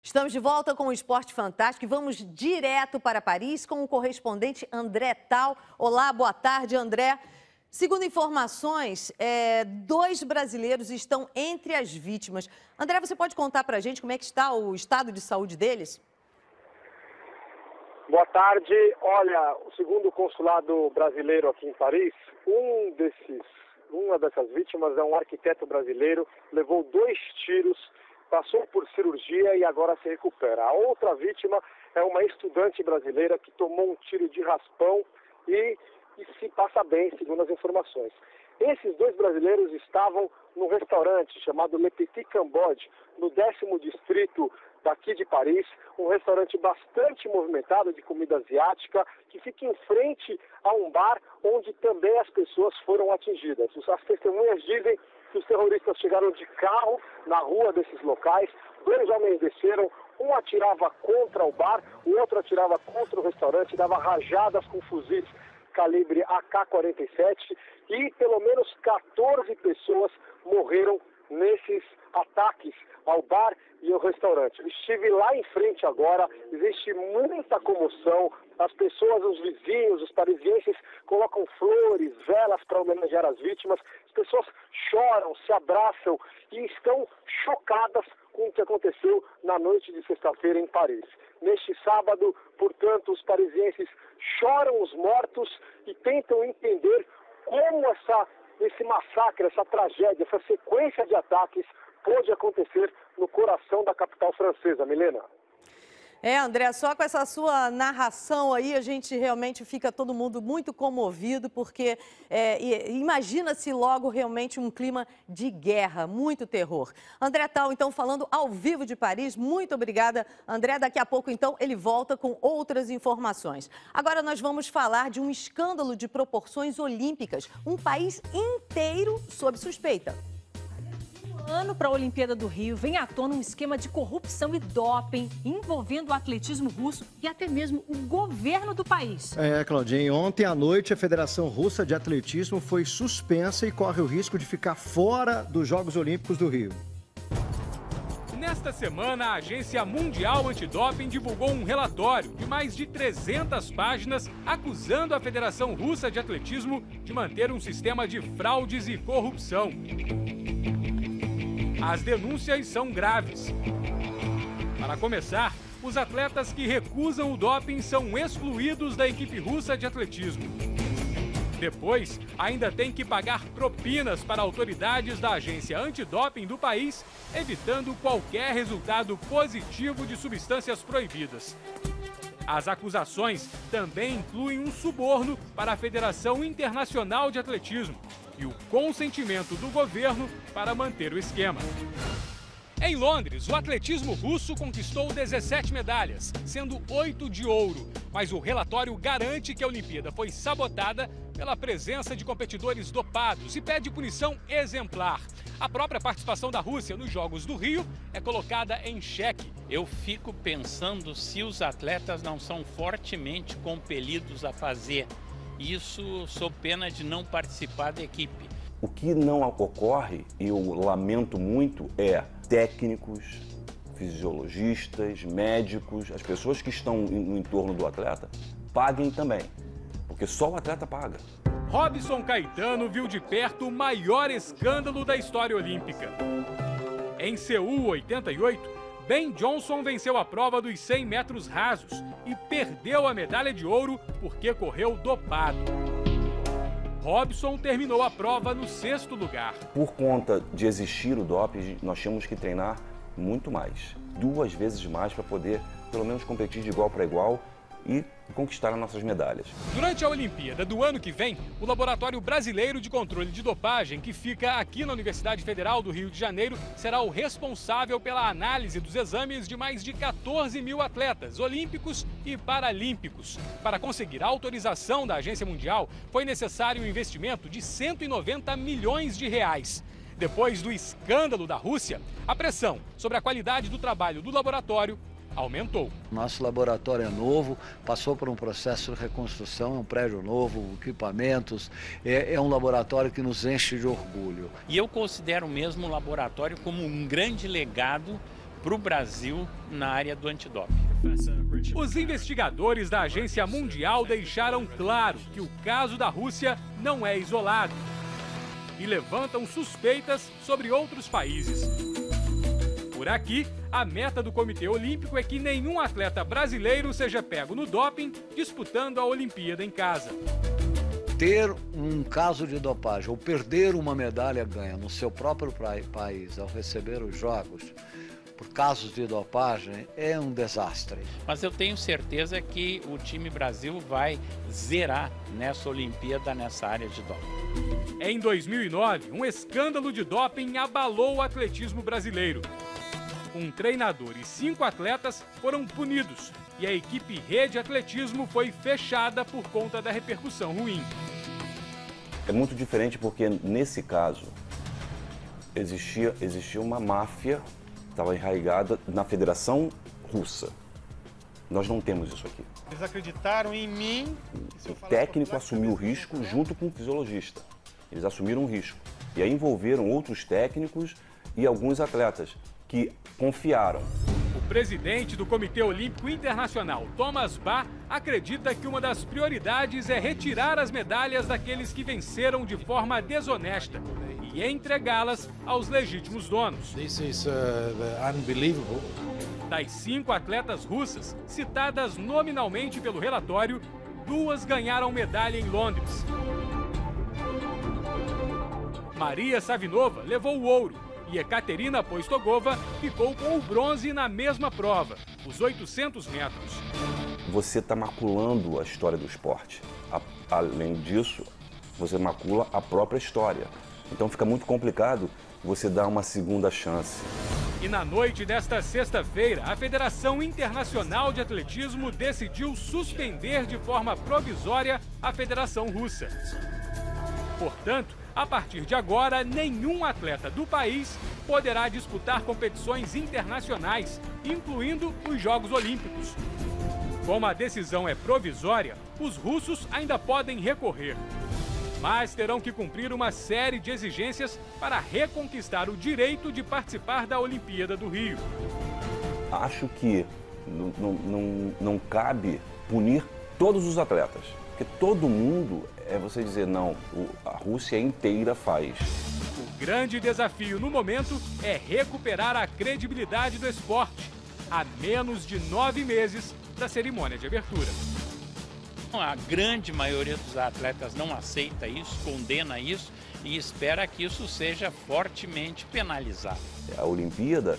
Estamos de volta com o Esporte Fantástico e vamos direto para Paris com o correspondente André Tal. Olá, boa tarde, André. Segundo informações, 2 brasileiros estão entre as vítimas. André, você pode contar para a gente como é que está o estado de saúde deles? Boa tarde. Olha, segundo o consulado brasileiro aqui em Paris, uma dessas vítimas é um arquiteto brasileiro, levou 2 tiros, passou por cirurgia e agora se recupera. A outra vítima é uma estudante brasileira que tomou um tiro de raspão e se passa bem, segundo as informações. Esses 2 brasileiros estavam num restaurante chamado Le Petit Cambodge, no 10º distrito daqui de Paris, um restaurante bastante movimentado de comida asiática, que fica em frente a um bar onde também as pessoas foram atingidas. As testemunhas dizem que os terroristas chegaram de carro na rua desses locais, 2 homens desceram, um atirava contra o bar, o outro atirava contra o restaurante, dava rajadas com fuzis calibre AK-47 e pelo menos 14 pessoas morreram nesses ataques ao bar e ao restaurante. Estive lá em frente agora, existe muita comoção, as pessoas, os vizinhos, os parisienses colocam flores, velas para homenagear as vítimas, as pessoas choram, se abraçam e estão chocadas com o que aconteceu na noite de sexta-feira em Paris. Neste sábado, portanto, os parisienses choram os mortos e tentam entender como esse massacre, essa tragédia, essa sequência de ataques pôde acontecer no coração da capital francesa. Milena. André, só com essa sua narração aí, a gente realmente fica todo mundo muito comovido, porque imagina-se logo realmente um clima de guerra, muito terror. André Tal, então, falando ao vivo de Paris, muito obrigada, André. Daqui a pouco, então, ele volta com outras informações. Agora nós vamos falar de um escândalo de proporções olímpicas, um país inteiro sob suspeita. Ano para a Olimpíada do Rio, vem à tona um esquema de corrupção e doping envolvendo o atletismo russo e até mesmo o governo do país. Claudinha, ontem à noite a Federação Russa de Atletismo foi suspensa e corre o risco de ficar fora dos Jogos Olímpicos do Rio. Nesta semana, a Agência Mundial Antidoping divulgou um relatório de mais de 300 páginas acusando a Federação Russa de Atletismo de manter um sistema de fraudes e corrupção. As denúncias são graves. Para começar, os atletas que recusam o doping são excluídos da equipe russa de atletismo. Depois, ainda tem que pagar propinas para autoridades da agência antidoping do país, evitando qualquer resultado positivo de substâncias proibidas. As acusações também incluem um suborno para a Federação Internacional de Atletismo e o consentimento do governo para manter o esquema. Em Londres, o atletismo russo conquistou 17 medalhas, sendo 8 de ouro. Mas o relatório garante que a Olimpíada foi sabotada pela presença de competidores dopados e pede punição exemplar. A própria participação da Rússia nos Jogos do Rio é colocada em xeque. Eu fico pensando se os atletas não são fortemente compelidos a fazer isso sob pena de não participar da equipe. O que não ocorre, e eu lamento muito, é técnicos, fisiologistas, médicos, as pessoas que estão no entorno do atleta, paguem também, porque só o atleta paga. Robson Caetano viu de perto o maior escândalo da história olímpica. Em Seul, 88, Ben Johnson venceu a prova dos 100 metros rasos e perdeu a medalha de ouro porque correu dopado. Robson terminou a prova no 6º lugar. Por conta de existir o doping, nós tínhamos que treinar muito mais, 2 vezes mais para poder, pelo menos, competir de igual para igual e conquistar as nossas medalhas. Durante a Olimpíada do ano que vem, o Laboratório Brasileiro de Controle de Dopagem, que fica aqui na Universidade Federal do Rio de Janeiro, será o responsável pela análise dos exames de mais de 14 mil atletas olímpicos e paralímpicos. Para conseguir a autorização da Agência Mundial, foi necessário um investimento de 190 milhões de reais. Depois do escândalo da Rússia, a pressão sobre a qualidade do trabalho do laboratório aumentou. Nosso laboratório é novo, passou por um processo de reconstrução, é um prédio novo, equipamentos, é um laboratório que nos enche de orgulho. E eu considero mesmo o laboratório como um grande legado para o Brasil na área do antidoping. Os investigadores da Agência Mundial deixaram claro que o caso da Rússia não é isolado e levantam suspeitas sobre outros países. Por aqui, a meta do Comitê Olímpico é que nenhum atleta brasileiro seja pego no doping disputando a Olimpíada em casa. Ter um caso de dopagem ou perder uma medalha ganha no seu próprio país ao receber os Jogos por casos de dopagem é um desastre. Mas eu tenho certeza que o time Brasil vai zerar nessa Olimpíada, nessa área de doping. Em 2009, um escândalo de doping abalou o atletismo brasileiro. Um treinador e 5 atletas foram punidos e a equipe Rede Atletismo foi fechada por conta da repercussão ruim. É muito diferente porque, nesse caso, existia uma máfia que estava enraizada na Federação Russa. Nós não temos isso aqui. Eles acreditaram em mim. O técnico assumiu o risco junto com o fisiologista. Eles assumiram o risco. E aí envolveram outros técnicos e alguns atletas que confiaram. O presidente do Comitê Olímpico Internacional, Thomas Bach, acredita que uma das prioridades é retirar as medalhas daqueles que venceram de forma desonesta e entregá-las aos legítimos donos. This is unbelievable. Das 5 atletas russas, citadas nominalmente pelo relatório, 2 ganharam medalha em Londres. Maria Savinova levou o ouro e Ekaterina Postogova ficou com o bronze na mesma prova, os 800 metros. Você está maculando a história do esporte. Além disso, você macula a própria história. Então fica muito complicado você dar uma segunda chance. E na noite desta sexta-feira, a Federação Internacional de Atletismo decidiu suspender de forma provisória a Federação Russa. Portanto, a partir de agora, nenhum atleta do país poderá disputar competições internacionais, incluindo os Jogos Olímpicos. Como a decisão é provisória, os russos ainda podem recorrer, mas terão que cumprir uma série de exigências para reconquistar o direito de participar da Olimpíada do Rio. Acho que não cabe punir todos os atletas, porque todo mundo é você dizer, não, a Rússia inteira faz. O grande desafio no momento é recuperar a credibilidade do esporte, a menos de 9 meses da cerimônia de abertura. A grande maioria dos atletas não aceita isso, condena isso e espera que isso seja fortemente penalizado. A Olimpíada,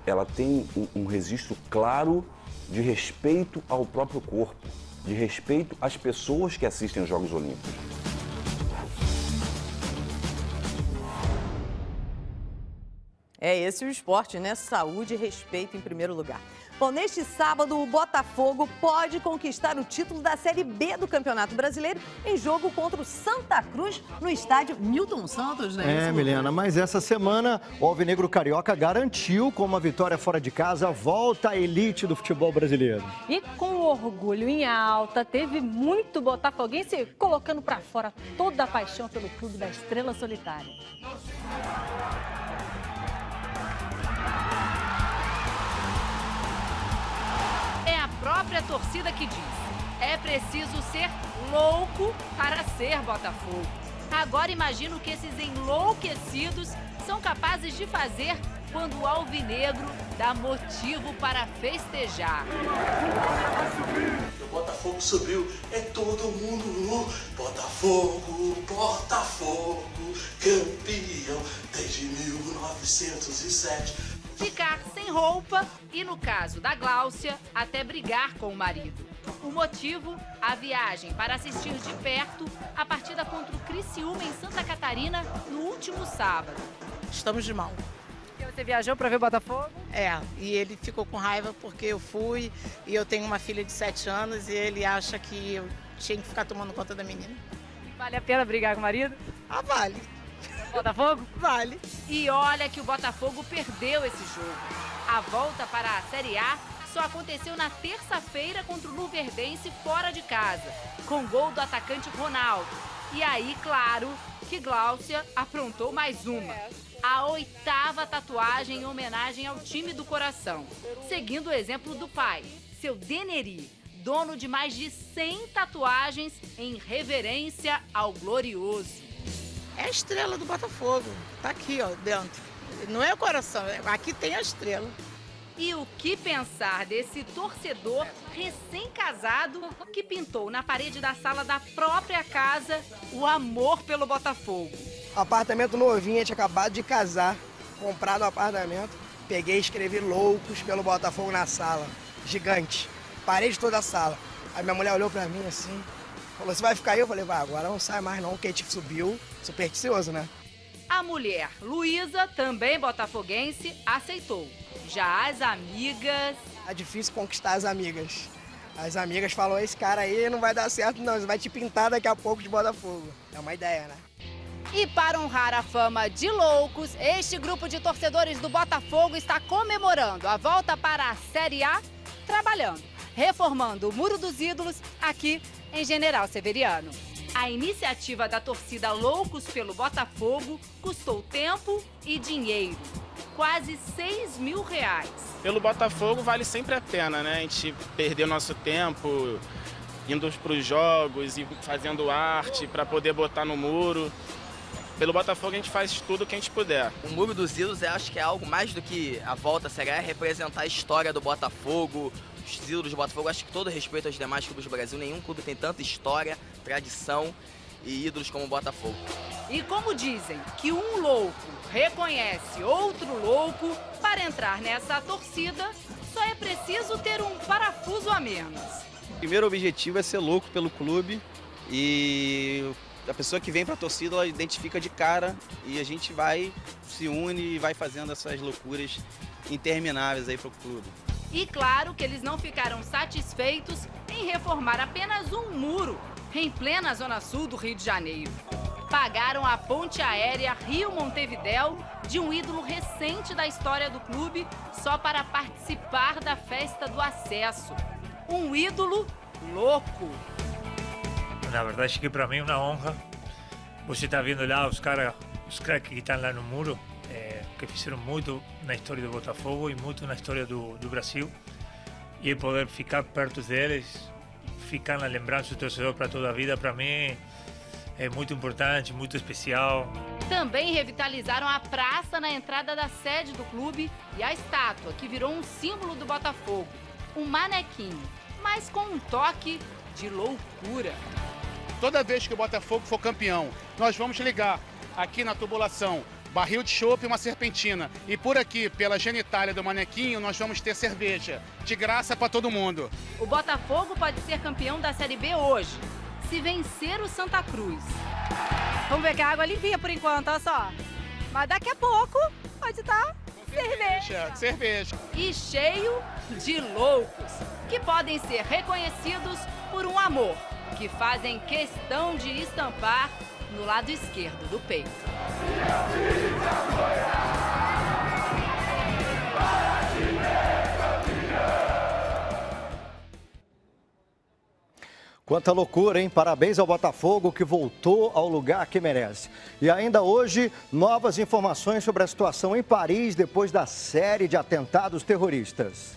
ela tem um registro claro de respeito ao próprio corpo, de respeito às pessoas que assistem aos Jogos Olímpicos. É esse o esporte, né? Saúde e respeito em primeiro lugar. Bom, neste sábado, o Botafogo pode conquistar o título da Série B do Campeonato Brasileiro em jogo contra o Santa Cruz no estádio Milton Santos, né? Milena, mas essa semana o Alvinegro Carioca garantiu com uma vitória fora de casa a volta à elite do futebol brasileiro. E com orgulho em alta, teve muito botafoguense colocando pra fora toda a paixão pelo clube da Estrela Solitária. É a própria torcida que diz: é preciso ser louco para ser Botafogo. Agora imagino o que esses enlouquecidos são capazes de fazer quando o alvinegro dá motivo para festejar. O Botafogo subiu, é todo mundo Botafogo, Botafogo, campeão desde 1907. Ficar sem roupa e, no caso da Gláucia, até brigar com o marido. O motivo, a viagem para assistir de perto a partida contra o Criciúma em Santa Catarina no último sábado. Estamos de mal. E você viajou para ver o Botafogo? É, e ele ficou com raiva porque eu fui e eu tenho uma filha de 7 anos e ele acha que eu tinha que ficar tomando conta da menina. Vale a pena brigar com o marido? Ah, vale. Botafogo? Vale. E olha que o Botafogo perdeu esse jogo. A volta para a Série A só aconteceu na terça-feira contra o Luverdense fora de casa, com gol do atacante Ronaldo. E aí, claro, que Gláucia aprontou mais uma. a 8ª tatuagem em homenagem ao time do coração, seguindo o exemplo do pai, seu Deneri, dono de mais de 100 tatuagens em reverência ao glorioso. É a estrela do Botafogo, tá aqui, ó, dentro. Não é o coração, aqui tem a estrela. E o que pensar desse torcedor recém-casado que pintou na parede da sala da própria casa o amor pelo Botafogo? Apartamento novinho, tinha acabado de casar, comprado um apartamento, peguei e escrevi loucos pelo Botafogo na sala, gigante, parede toda a sala. Aí minha mulher olhou pra mim assim, falou, você vai ficar aí? Eu falei, vai, agora não sai mais não, porque a gente subiu, supersticioso, né? A mulher, Luísa, também botafoguense, aceitou. Já as amigas... É difícil conquistar as amigas. As amigas falam, esse cara aí não vai dar certo não, ele vai te pintar daqui a pouco de Botafogo. É uma ideia, né? E para honrar a fama de loucos, este grupo de torcedores do Botafogo está comemorando a volta para a Série A, trabalhando, reformando o Muro dos Ídolos aqui em General Severiano. A iniciativa da torcida Loucos pelo Botafogo custou tempo e dinheiro. Quase R$6.000. Pelo Botafogo vale sempre a pena, né? A gente perder nosso tempo indo para os jogos e fazendo arte para poder botar no muro. Pelo Botafogo a gente faz tudo o que a gente puder. O Muro dos Ídolos eu acho que é algo mais do que a volta à Série A, é representar a história do Botafogo, os ídolos do Botafogo. Acho que todo respeito aos demais clubes do Brasil, nenhum clube tem tanta história, tradição e ídolos como o Botafogo. E como dizem que um louco reconhece outro louco, para entrar nessa torcida só é preciso ter um parafuso a menos. O primeiro objetivo é ser louco pelo clube e a pessoa que vem para a torcida, ela identifica de cara e a gente vai, se une e vai fazendo essas loucuras intermináveis aí para o clube. E claro que eles não ficaram satisfeitos em reformar apenas um muro em plena zona sul do Rio de Janeiro. Pagaram a ponte aérea Rio-Montevidéu de um ídolo recente da história do clube só para participar da festa do acesso. Um ídolo louco. Na verdade que para mim é uma honra. Você está vendo lá os caras, os craques que estão lá no muro, que fizeram muito na história do Botafogo e muito na história do Brasil. E poder ficar perto deles, ficar na lembrança do torcedor para toda a vida, para mim é muito importante, muito especial. Também revitalizaram a praça na entrada da sede do clube e a estátua, que virou um símbolo do Botafogo, um manequim, mas com um toque de loucura. Toda vez que o Botafogo for campeão, nós vamos ligar aqui na tubulação barril de chopp e uma serpentina. E por aqui, pela genitália do manequinho, nós vamos ter cerveja. De graça para todo mundo. O Botafogo pode ser campeão da Série B hoje, se vencer o Santa Cruz. Vamos ver que a água é limpinha por enquanto, olha só. Mas daqui a pouco pode estar cerveja. E cheio de loucos, que podem ser reconhecidos por um amor que fazem questão de estampar no lado esquerdo do peito. Quanta loucura, hein? Parabéns ao Botafogo que voltou ao lugar que merece. E ainda hoje, novas informações sobre a situação em Paris depois da série de atentados terroristas.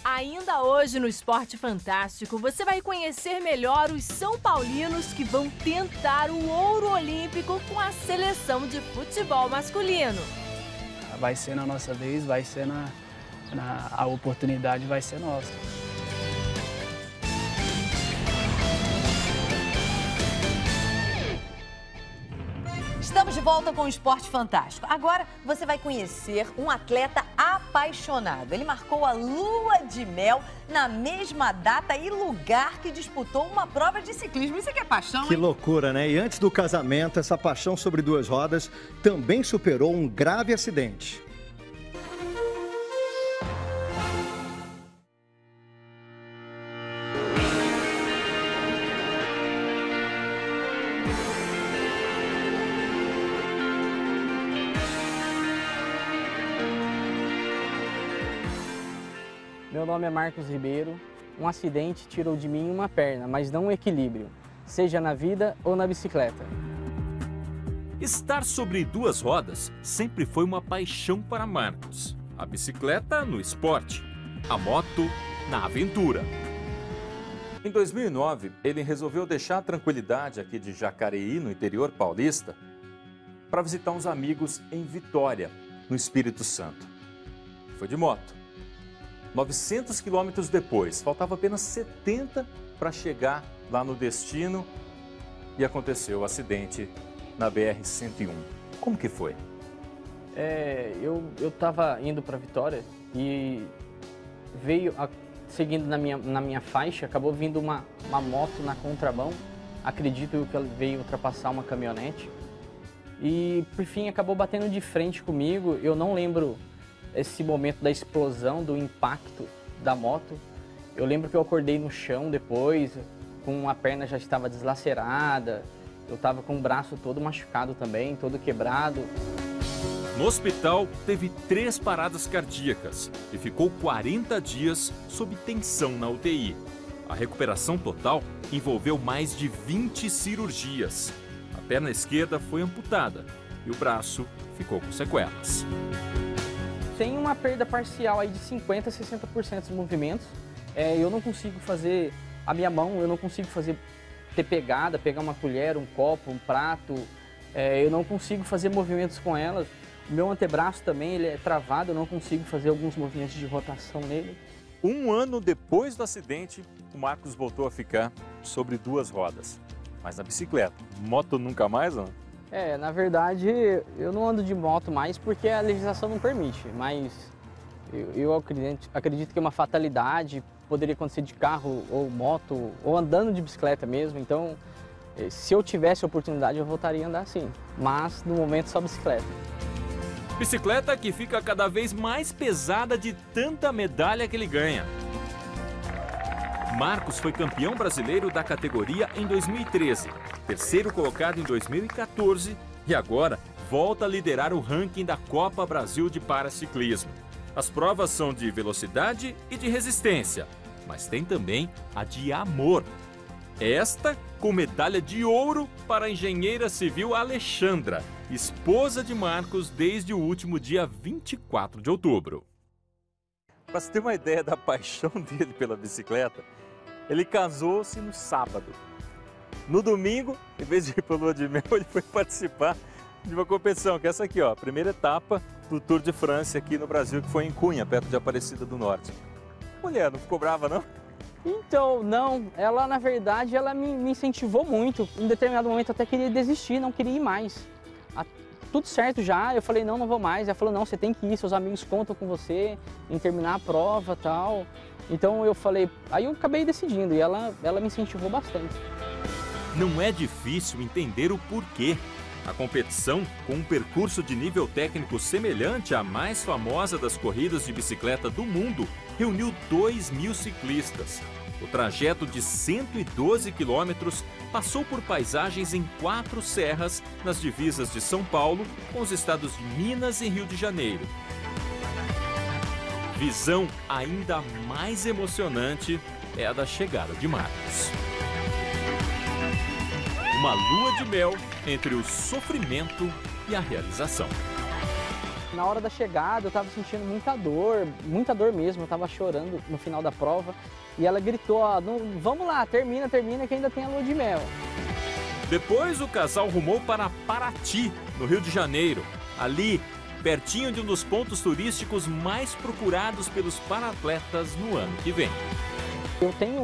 Ainda hoje no Esporte Fantástico, você vai conhecer melhor os São Paulinos que vão tentar o ouro olímpico com a seleção de futebol masculino. Vai ser na nossa vez, vai ser a oportunidade vai ser nossa. Estamos de volta com o Esporte Fantástico. Agora você vai conhecer um atleta apaixonado. Ele marcou a lua de mel na mesma data e lugar que disputou uma prova de ciclismo. Isso aqui é paixão, hein? Que loucura, né? E antes do casamento, essa paixão sobre duas rodas também superou um grave acidente. Meu nome é Marcos Ribeiro. Um acidente tirou de mim uma perna, mas não o equilíbrio, seja na vida ou na bicicleta. Estar sobre duas rodas sempre foi uma paixão para Marcos. A bicicleta no esporte, a moto na aventura. Em 2009, ele resolveu deixar a tranquilidade aqui de Jacareí, no interior paulista, para visitar uns amigos em Vitória, no Espírito Santo. Foi de moto. 900 quilômetros depois, faltava apenas 70 para chegar lá no destino e aconteceu o acidente na BR-101. Como que foi? Eu estava indo para Vitória e veio, seguindo na minha faixa, acabou vindo uma moto na contramão. Acredito que ela veio ultrapassar uma caminhonete. E, por fim, acabou batendo de frente comigo. Eu não lembro esse momento da explosão, do impacto da moto. Eu lembro que eu acordei no chão depois, com a perna já estava deslacerada. Eu estava com o braço todo machucado também, todo quebrado. No hospital, teve 3 paradas cardíacas e ficou 40 dias sob tensão na UTI. A recuperação total envolveu mais de 20 cirurgias. A perna esquerda foi amputada e o braço ficou com sequelas. Tem uma perda parcial aí de 50% a 60% dos movimentos. Eu não consigo fazer a minha mão, eu não consigo ter pegada, pegar uma colher, um copo, um prato. Eu não consigo fazer movimentos com elas. O meu antebraço também ele é travado, eu não consigo fazer alguns movimentos de rotação nele. Um ano depois do acidente, o Marcos voltou a ficar sobre duas rodas. Mas na bicicleta, moto nunca mais, não? Na verdade, eu não ando de moto mais porque a legislação não permite, mas eu acredito que é uma fatalidade, poderia acontecer de carro ou moto, ou andando de bicicleta mesmo, então se eu tivesse a oportunidade eu voltaria a andar sim, mas no momento só bicicleta. Bicicleta que fica cada vez mais pesada de tanta medalha que ele ganha. Marcos foi campeão brasileiro da categoria em 2013, terceiro colocado em 2014 e agora volta a liderar o ranking da Copa Brasil de Paraciclismo. As provas são de velocidade e de resistência, mas tem também a de amor. Esta com medalha de ouro para a engenheira civil Alexandra, esposa de Marcos desde o último dia 24 de outubro. Para você ter uma ideia da paixão dele pela bicicleta, ele casou-se no sábado. No domingo, em vez de ir para o Lua de Mel, ele foi participar de uma competição, que é essa aqui, ó, a primeira etapa do Tour de France aqui no Brasil, que foi em Cunha, perto de Aparecida do Norte. Mulher, não ficou brava, não? Então, não. Ela, na verdade, ela me incentivou muito. Em determinado momento, eu até queria desistir, não queria ir mais. Tudo certo já, eu falei, não vou mais. Ela falou, não, você tem que ir, seus amigos contam com você em terminar a prova e tal. Então eu falei, aí eu acabei decidindo e ela me incentivou bastante. Não é difícil entender o porquê. A competição, com um percurso de nível técnico semelhante à mais famosa das corridas de bicicleta do mundo, reuniu 2.000 ciclistas. O trajeto de 112 quilômetros passou por paisagens em 4 serras nas divisas de São Paulo com os estados de Minas e Rio de Janeiro. Visão ainda mais emocionante é a da chegada de Marcos. Uma lua de mel entre o sofrimento e a realização. Na hora da chegada eu estava sentindo muita dor mesmo, eu estava chorando no final da prova e ela gritou, ó, vamos lá, termina que ainda tem a lua de mel. Depois o casal rumou para Paraty, no Rio de Janeiro, ali pertinho de um dos pontos turísticos mais procurados pelos paratletas no ano que vem. Eu tenho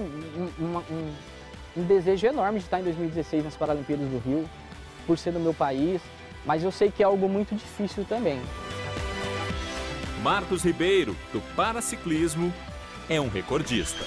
um desejo enorme de estar em 2016 nas Paralimpíadas do Rio, por ser do meu país, mas eu sei que é algo muito difícil também. Marcos Ribeiro, do paraciclismo, é um recordista.